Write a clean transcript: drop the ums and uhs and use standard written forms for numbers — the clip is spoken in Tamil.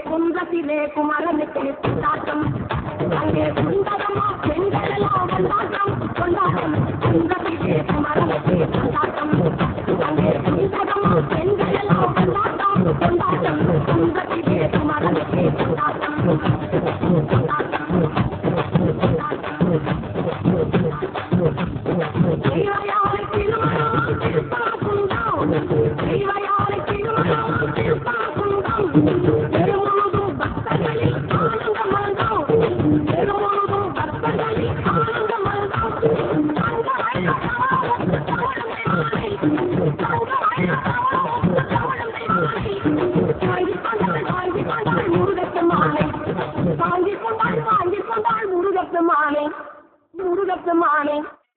குன்றத்திலே குமரனுக்கு கொண்டாட்டம் அங்கே சுந்தரமா பெண்களெல்லாம் கொண்டாட்டம் கொண்டாட்டம் குன்றத்திலே குமரனுக்கு கொண்டாட்டம் அங்கே சுந்தரமா பெண்களெல்லாம் கொண்டாட்டம் கொண்டாட்டம் குன்றத்திலே குமரனுக்கு கொண்டாட்டம் கொண்டாட்டம் தெய்வயாரை திருமணம் திருப்பாக்குண்டம் தெய்வயாரை திருமணம் திருப்பாக்குண்டம் முருகப்பெருமானே